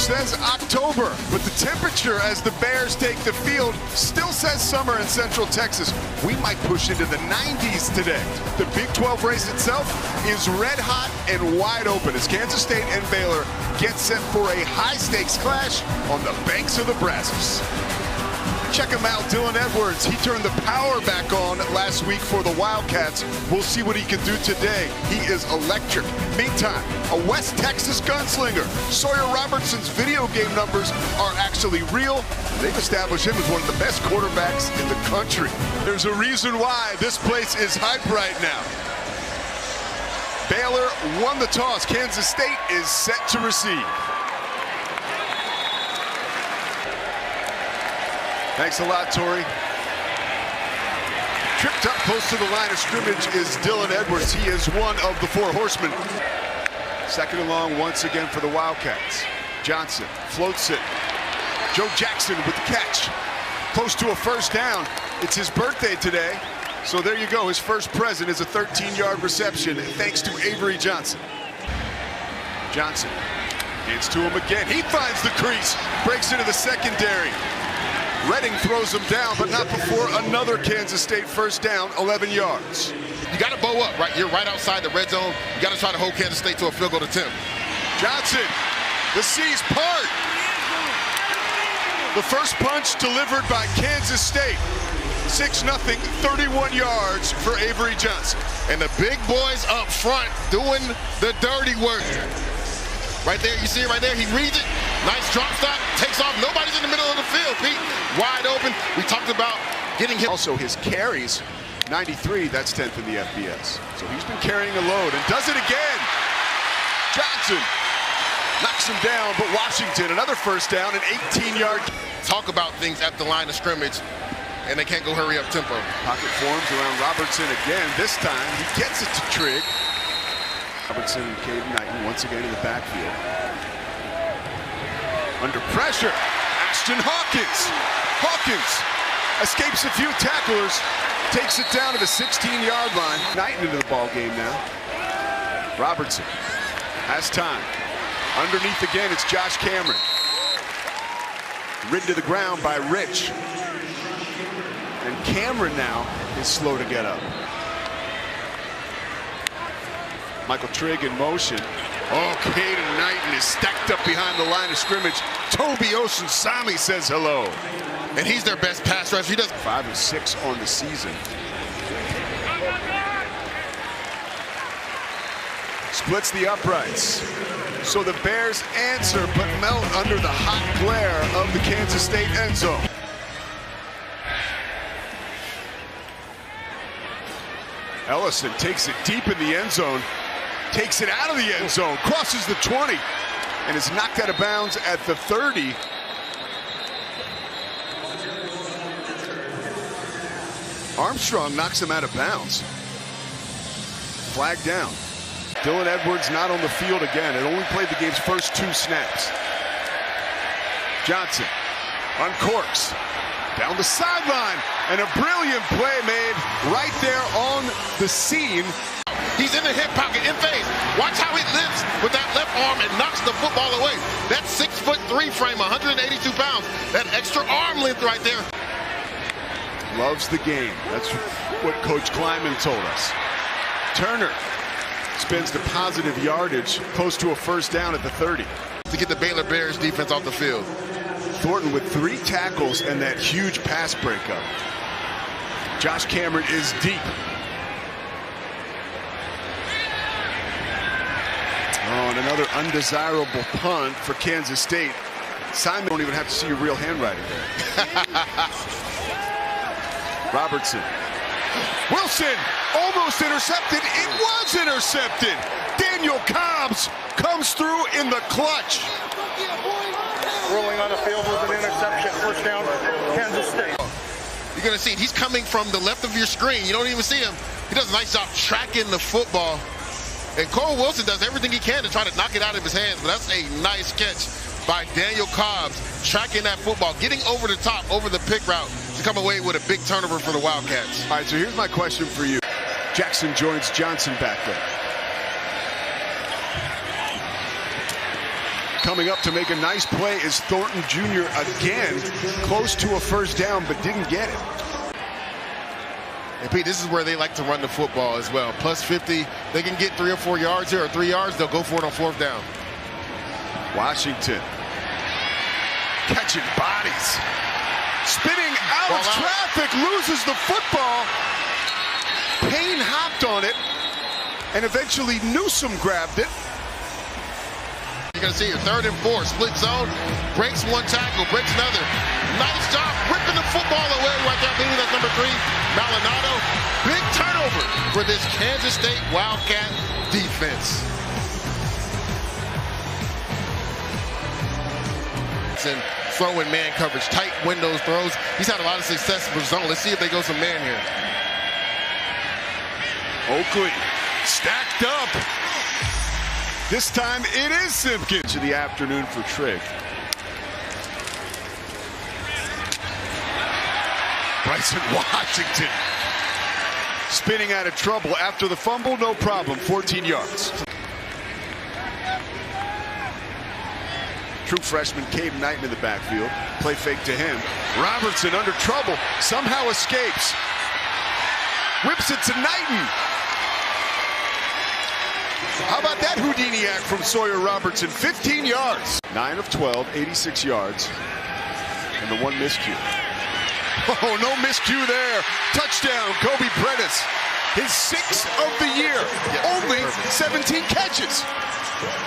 says October, but the temperature as the Bears take the field still says summer in Central Texas. We might push into the 90s today. The Big 12 race itself is red hot and wide open as Kansas State and Baylor get set for a high-stakes clash on the banks of the Brazos. Check him out, Dylan Edwards. He turned the power back on last week for the Wildcats. We'll see what he can do today. He is electric. Meantime, a West Texas gunslinger. Sawyer Robertson's video game numbers are actually real. They've established him as one of the best quarterbacks in the country. There's a reason why this place is hype right now. Baylor won the toss. Kansas State is set to receive. Thanks a lot, Tori. Tripped up close to the line of scrimmage is Dylan Edwards. He is one of the four horsemen. Second and long once again for the Wildcats. Johnson floats it. Joe Jackson with the catch. Close to a first down. It's his birthday today. So there you go. His first present is a 13-yard reception thanks to Avery Johnson. Johnson hands to him again. He finds the crease. Breaks into the secondary. Redding throws him down, but not before another Kansas State first down, 11 yards. You got to bow up, right? You're right outside the red zone. You got to try to hold Kansas State to a field goal attempt. Johnson, the seas part. The first punch delivered by Kansas State. 6-0, 31 yards for Avery Johnson. And the big boys up front doing the dirty work. Right there, you see it right there. He reads it. Nice drop stop, takes off. Nobody's in the middle of the field, Pete. Wide open. We talked about getting him. Also, his carries, 93, that's 10th in the FBS. So he's been carrying a load and does it again. Johnson knocks him down, but Washington, another first down, an 18-yard. Talk about things at the line of scrimmage, and they can't go hurry up tempo. Pocket forms around Robertson again. This time, he gets it to Trigg. Robertson and Caden Knighton once again in the backfield. Under pressure, Ashton Hawkins. Hawkins escapes a few tacklers, takes it down to the 16-yard line. Knighton into the ball game now. Robertson has time. Underneath again, it's Josh Cameron. Ridden to the ground by Rich. And Cameron now is slow to get up. Michael Trigg in motion. Oh, Caden Knighton is stacked up behind the line of scrimmage. Toby Osunsami says hello. And he's their best pass rusher. He does 5 of 6 on the season. Splits the uprights. So the Bears answer, but melt under the hot glare of the Kansas State end zone. Ellison takes it deep in the end zone. Takes it out of the end zone, crosses the 20, and is knocked out of bounds at the 30. Armstrong knocks him out of bounds. Flag down. Dylan Edwards not on the field again. It only played the game's first 2 snaps. Johnson uncorks. Down the sideline, and a brilliant play made right there on the scene. He's in the hip pocket, in phase. Watch how he lifts with that left arm and knocks the football away. That 6'3" frame, 182 pounds. That extra arm length right there. Loves the game. That's what Coach Kleiman told us. Turner spends the positive yardage close to a first down at the 30. To get the Baylor Bears defense off the field. Thornton with 3 tackles and that huge pass breakup. Josh Cameron is deep. Oh, and another undesirable punt for Kansas State. Simon don't even have to see your real handwriting there. Robertson. Wilson almost intercepted. It was intercepted. Daniel Cobbs comes through in the clutch. Rolling on the field with an interception. First down, Kansas State. You're going to see it. He's coming from the left of your screen. You don't even see him. He does a nice job tracking the football. And Cole Wilson does everything he can to try to knock it out of his hands. But that's a nice catch by Daniel Cobbs, tracking that football, getting over the top, over the pick route to come away with a big turnover for the Wildcats. All right, so here's my question for you. Jackson joins Johnson back there. Coming up to make a nice play is Thornton Jr. again, close to a first down, but didn't get it. And Pete, this is where they like to run the football as well. Plus 50, they can get 3 or 4 yards here, or 3 yards, they'll go for it on 4th down. Washington catching bodies. Spinning out of traffic, loses the football. Payne hopped on it, and eventually Newsome grabbed it. You're going to see your 3rd and 4, split zone, breaks one tackle, breaks another. Nice job ripping the football away right there. Maybe that's number 3, Maldonado. Big turnover for this Kansas State Wildcat defense. And throwing man coverage, tight windows throws. He's had a lot of success with zone. Let's see if they go some man here. Oakley stacked up. This time it is Simpkins of the afternoon for Trigg. Bryson Washington spinning out of trouble after the fumble, no problem, 14 yards. True freshman Cade Knighton in the backfield. Play fake to him. Robertson under trouble, somehow escapes. Whips it to Knighton. How about that Houdiniac from Sawyer Robertson? 15 yards. 9 of 12, 86 yards. And the one miscue. Oh, no miscue there. Touchdown, Kobe Prentice. His 6th of the year. Only 17 catches.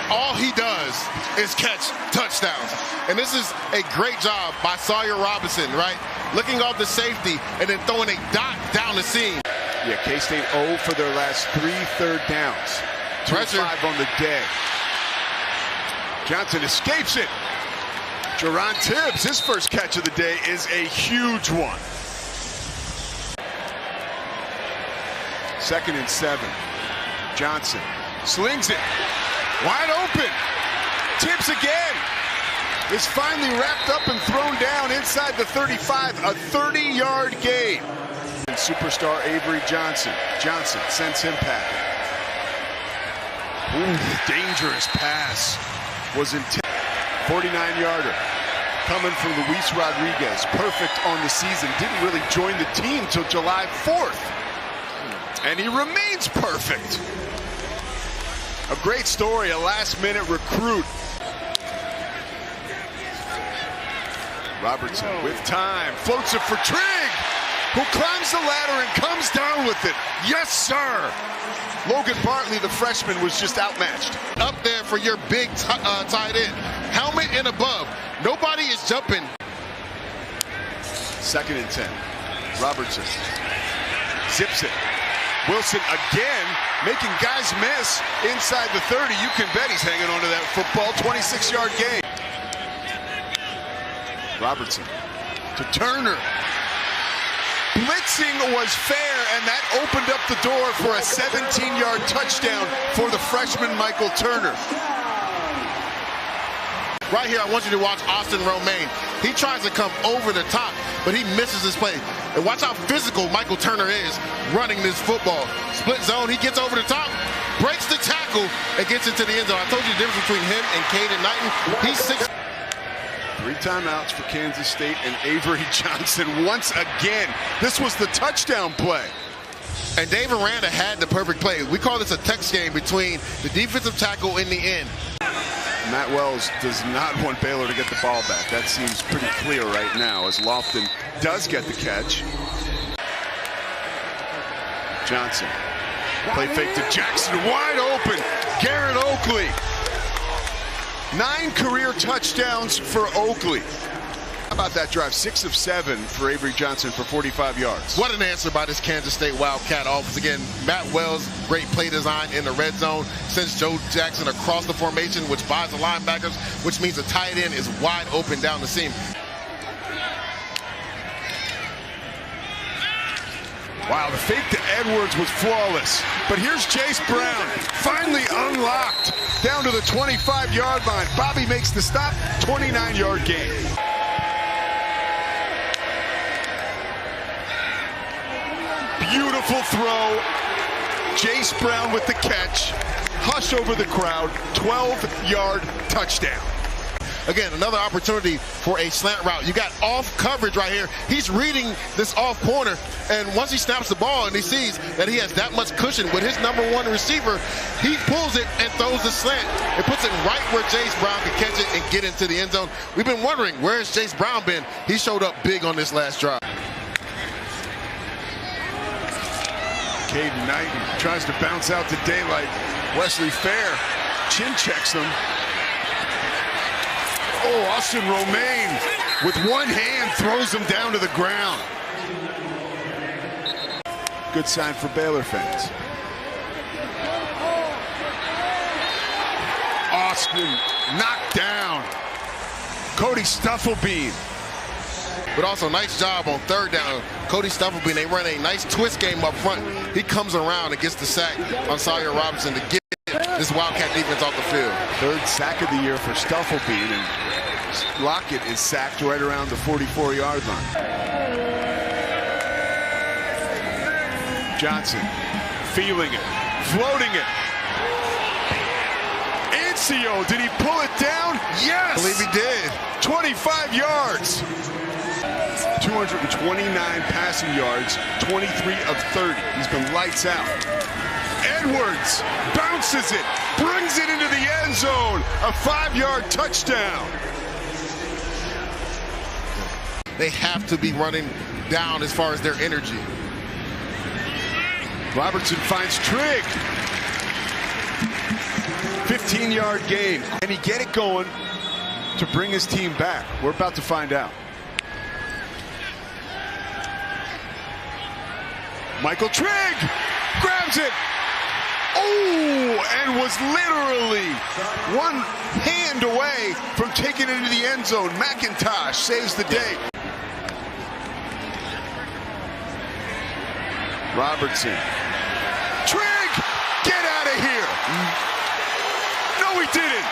All he does is catch touchdowns. And this is a great job by Sawyer Robinson, right? Looking off the safety and then throwing a dot down the seam. Yeah, K-State 0 for their last 3 third downs. 2-5 on the day. Johnson escapes it. Jerron Tibbs, his first catch of the day is a huge one. 2nd and 7. Johnson slings it. Wide open. Tibbs again. Is finally wrapped up and thrown down inside the 35. A 30-yard gain. And superstar Avery Johnson. Johnson sends him packing. Ooh, dangerous pass. Was intense. 49-yarder. Coming from Luis Rodriguez. Perfect on the season. Didn't really join the team till July 4th. And he remains perfect. A great story, a last-minute recruit. Robertson with time, floats it for Trigg, who climbs the ladder and comes down with it. Yes, sir. Logan Bartley, the freshman, was just outmatched. Up there for your big tight end. Helmet and above. Nobody is jumping. 2nd and 10. Robertson zips it. Wilson again, making guys miss inside the 30. You can bet he's hanging on to that football. 26-yard gain. Robertson to Turner. Blitzing was fair, and that opened up the door for a 17-yard touchdown for the freshman Michael Turner. Right here, I want you to watch Austin Romaine. He tries to come over the top, but he misses his play. And watch how physical Michael Turner is running this football. Split zone, he gets over the top, breaks the tackle, and gets into the end zone. I told you the difference between him and Caden Knighton. He's 6. 3 timeouts for Kansas State and Avery Johnson once again. This was the touchdown play. And Dave Aranda had the perfect play. We call this a text game between the defensive tackle and the end. Matt Wells does not want Baylor to get the ball back. That seems pretty clear right now, as Lofton does get the catch. Johnson, play fake to Jackson, wide open. Garrett Oakley. 9 career touchdowns for Oakley. How about that drive? 6 of 7 for Avery Johnson for 45 yards. What an answer by this Kansas State Wildcat offense. Again, Matt Wells, great play design in the red zone. Sends Joe Jackson across the formation, which buys the linebackers, which means the tight end is wide open down the seam. Wow, the fake to Edwards was flawless. But here's Chase Brown, finally unlocked down to the 25-yard line. Bobby makes the stop, 29-yard gain. Beautiful throw. Chase Brown with the catch. Hush over the crowd. 12-yard touchdown. Again, another opportunity for a slant route. You got off coverage right here. He's reading this off corner, and once he snaps the ball and he sees that he has that much cushion with his #1 receiver, he pulls it and throws the slant. It puts it right where Jace Brown can catch it and get into the end zone. We've been wondering, where has Jace Brown been? He showed up big on this last drive. Caden Knighton tries to bounce out to daylight. Wesley Fair chin checks them. Oh, Austin Romaine with one hand throws him down to the ground. Good sign for Baylor fans. Austin knocked down. Cody Stufflebean. But also, nice job on third down. Cody Stufflebean, they run a nice twist game up front. He comes around and gets the sack on Sawyer Robinson to get this Wildcat defense off the field. Third sack of the year for Stufflebean, and Lockett is sacked right around the 44-yard line. Johnson feeling it, floating it. Ancio, did he pull it down? Yes! I believe he did. 25 yards. 229 passing yards, 23 of 30. He's been lights out. Edwards bounces it, brings it into the end zone. A 5-yard touchdown. They have to be running down as far as their energy. Robertson finds Trigg. 15-yard gain. Can he get it going to bring his team back? We're about to find out. Michael Trigg grabs it. Oh, and was literally one hand away from taking it into the end zone. McIntosh saves the day. Robertson. Trigg, get out of here. No, he didn't.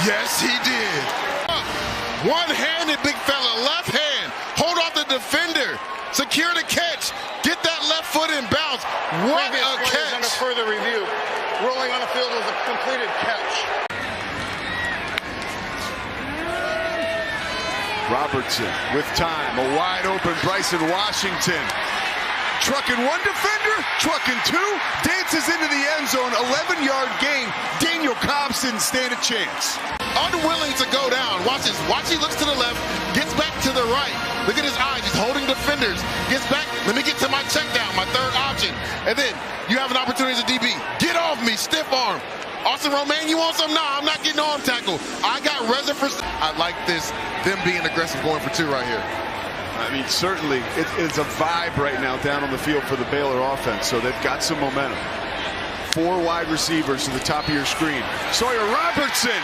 Yes, he did. One-handed big fella, left hand. Hold off the defender. Secure the catch. Get that left foot in bounds. What a catch. Under further review. Rolling on the field was a completed catch. Robertson with time. A wide open Bryson Washington. Trucking one defender, trucking two, dances into the end zone, 11-yard gain. Daniel Cobbs didn't stand a chance. Unwilling to go down. Watch this. Watch, he looks to the left, gets back to the right. Look at his eyes. He's holding defenders. Gets back. Let me get to my check down, my third option. And then you have an opportunity as a DB. Get off me, stiff arm. Austin Romaine, you want some? Nah, I'm not getting arm tackle. I got reserve for. I like this, them being aggressive going for two right here. I mean, certainly it's a vibe right now down on the field for the Baylor offense, so they've got some momentum. 4 wide receivers to the top of your screen. Sawyer Robertson,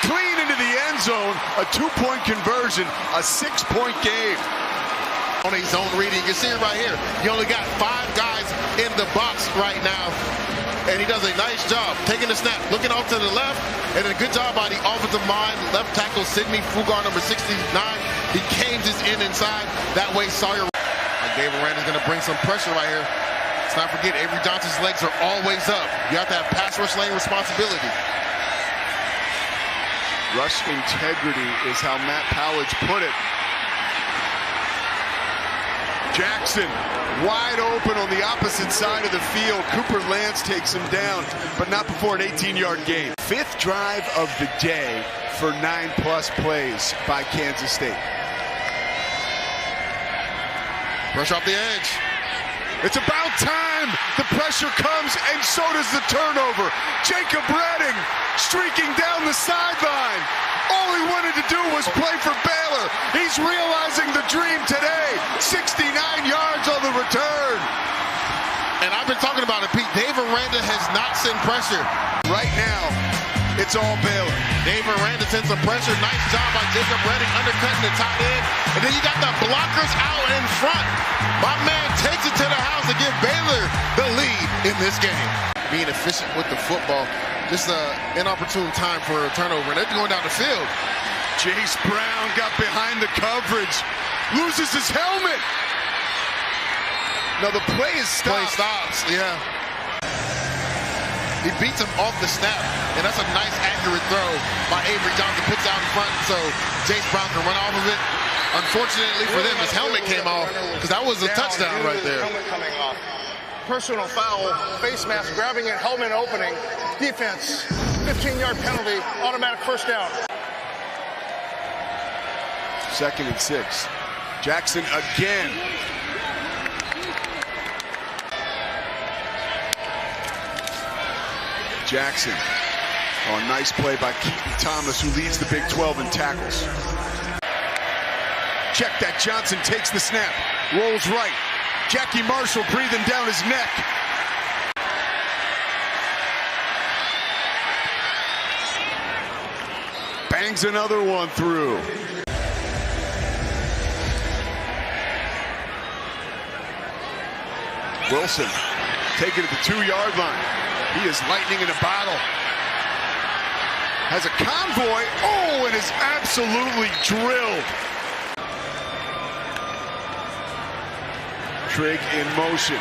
clean into the end zone, a 2-point conversion, a 6-point game. On a zone reading, you can see it right here. You only got 5 guys in the box right now, and he does a nice job taking the snap, looking off to the left, and a good job by the offensive line, left tackle Sidney Fugar, number 69. He canes his inside. That way, Sawyer. David Randall's going to bring some pressure right here. Let's not forget, Avery Johnson's legs are always up. You have to have pass rush lane responsibility. Rush integrity is how Matt Powledge put it. Jackson wide open on the opposite side of the field. Cooper Lance takes him down, but not before an 18-yard gain. 5th drive of the day for 9+ plays by Kansas State. Pressure off the edge. It's about time. The pressure comes, and so does the turnover. Jacob Redding streaking down the sideline. All he wanted to do was play for Baylor. He's realizing the dream today. 69 yards on the return. And I've been talking about it, Pete. Dave Aranda has not sent pressure. Right now, it's all Baylor. Dave Aranda sends some pressure. Nice job by Jacob Redding undercutting the tight end. And then you got the blockers out in front. My man takes it to the house to give Baylor the lead in this game. Being efficient with the football. Just an inopportune time for a turnover. And they're going down the field. Jace Brown got behind the coverage. Loses his helmet. No, the play is stopped. Play stops, yeah. He beats him off the snap, and that's a nice, accurate throw by Avery Johnson. Puts out in front, so Jace Brown can run off of it. Unfortunately for them, his helmet came off, because that was a touchdown right there. Helmet coming off. Personal foul, face mask grabbing it, helmet opening. Defense, 15-yard penalty, automatic first down. 2nd and 6. Jackson again. Jackson. Oh, nice play by Keaton Thomas, who leads the Big 12 in tackles. Check that. Johnson takes the snap, rolls right. Jackie Marshall breathing down his neck. Bangs another one through. Wilson taking it to the 2-yard line. He is lightning in a bottle. Has a convoy. Oh, and is absolutely drilled. Trigg in motion.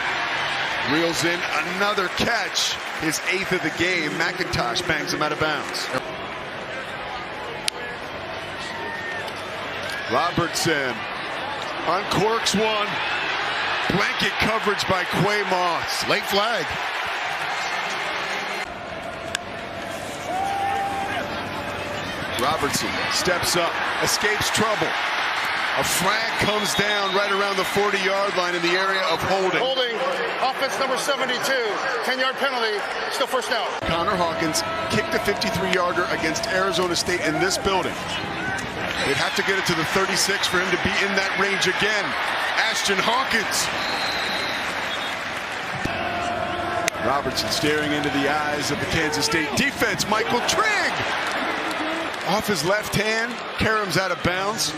Reels in another catch. His 8th of the game. McIntosh bangs him out of bounds. Robertson uncorks one. Blanket coverage by Quay Moss. Late flag. Robertson steps up, escapes trouble. A flag comes down right around the 40-yard line in the area of holding. Holding, offense number 72, 10-yard penalty, still first down. Connor Hawkins kicked a 53-yarder against Arizona State in this building. They'd have to get it to the 36 for him to be in that range again. Ashton Hawkins. Robertson staring into the eyes of the Kansas State defense. Michael Trigg off his left hand. Karam's out of bounds.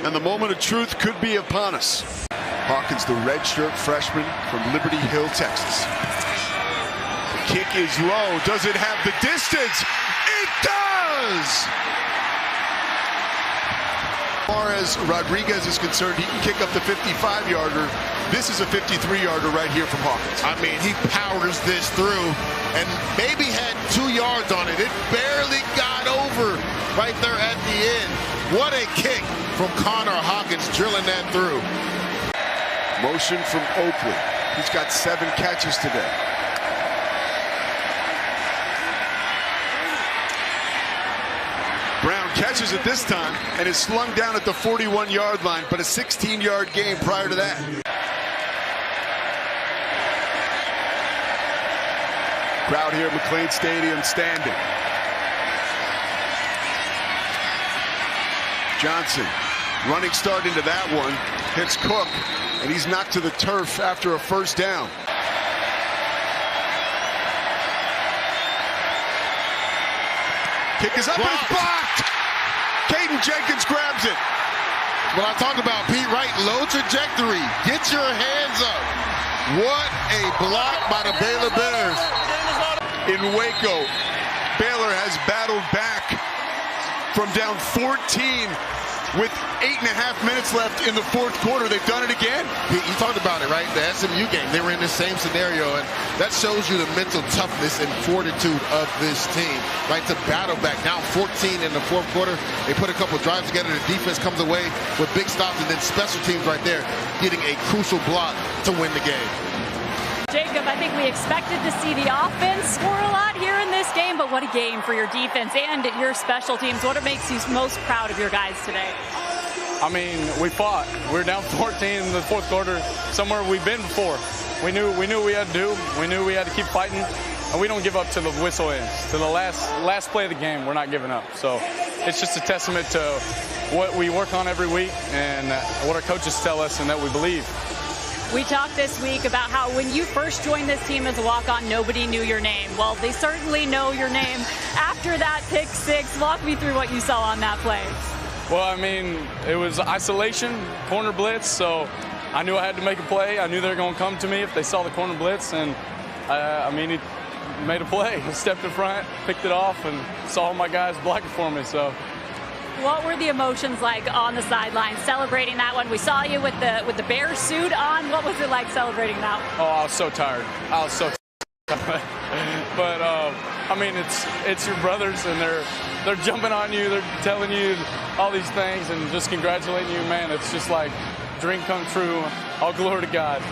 And the moment of truth could be upon us. Hawkins, the redshirt freshman from Liberty Hill, Texas. The kick is low. Does it have the distance? It does! As far as Rodriguez is concerned, he can kick up the 55-yarder. This is a 53-yarder right here from Hawkins. I mean, he powers this through and maybe had 2 yards on it. It barely got over right there at the end. What a kick from Connor Hawkins, drilling that through. Motion from Oakley. He's got 7 catches today. Brown catches it this time and is slung down at the 41-yard line, but a 16-yard gain prior to that. Crowd here at McLean Stadium standing. Johnson, running start into that one, hits Cook, and he's knocked to the turf after a first down. Kick is up and it's blocked. Caden Jenkins grabs it. What I talked about, Pete Wright, low trajectory. Get your hands up. What a block by the Baylor Bears. In Waco, Baylor has battled back from down 14 with 8.5 minutes left in the 4th quarter. They've done it again. You talked about it, right? The SMU game, they were in the same scenario, and that shows you the mental toughness and fortitude of this team, right? To battle back. Now 14 in the 4th quarter. They put a couple drives together. The defense comes away with big stops, and then special teams right there getting a crucial block to win the game. Jacob, I think we expected to see the offense score a lot here in this game, but what a game for your defense and your special teams. What makes you most proud of your guys today? I mean, we fought. We were down 14 in the 4th quarter, somewhere we've been before. We knew what we had to do. We knew we had to keep fighting, and we don't give up to the whistle ends. To the last play of the game, we're not giving up. So it's just a testament to what we work on every week and what our coaches tell us and that we believe. We talked this week about how when you first joined this team as a walk-on, nobody knew your name. Well, they certainly know your name after that pick 6. Walk me through what you saw on that play. Well, I mean, it was isolation, corner blitz, so I knew I had to make a play. I knew they were going to come to me if they saw the corner blitz, and I mean, he made a play. He stepped in front, picked it off, and saw my guys blocking for me. So. What were the emotions like on the sideline celebrating that one? We saw you with the Bears suit on. What was it like celebrating that one? Oh, I was so tired. I was so tired. But I mean, it's your brothers, and they're jumping on you, they're telling you all these things, and just congratulating you, man. It's just like dream come true. All glory to God.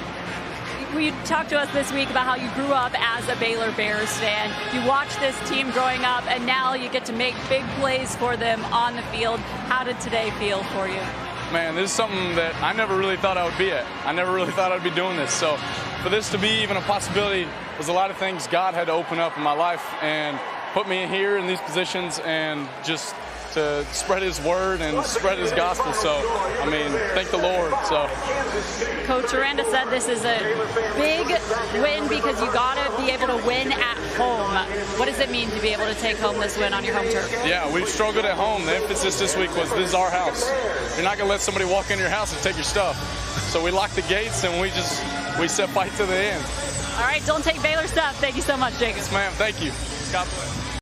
You talked to us this week about how you grew up as a Baylor Bears fan. You watched this team growing up, and now you get to make big plays for them on the field. How did today feel for you? Man, this is something that I never really thought I would be at. I never really thought I'd be doing this. So for this to be even a possibility, there's a lot of things God had to open up in my life and put me here in these positions, and just to spread his word and spread his gospel. So, I mean, thank the Lord. So, Coach Aranda said this is a big win because you got to be able to win at home. What does it mean to be able to take home this win on your home turf? Yeah, we've struggled at home. The emphasis this week was this is our house. You're not going to let somebody walk in your house and take your stuff. So we locked the gates, and we set fight to the end. All right, don't take Baylor stuff. Thank you so much, Jacob. Yes, ma'am. Thank you. God bless.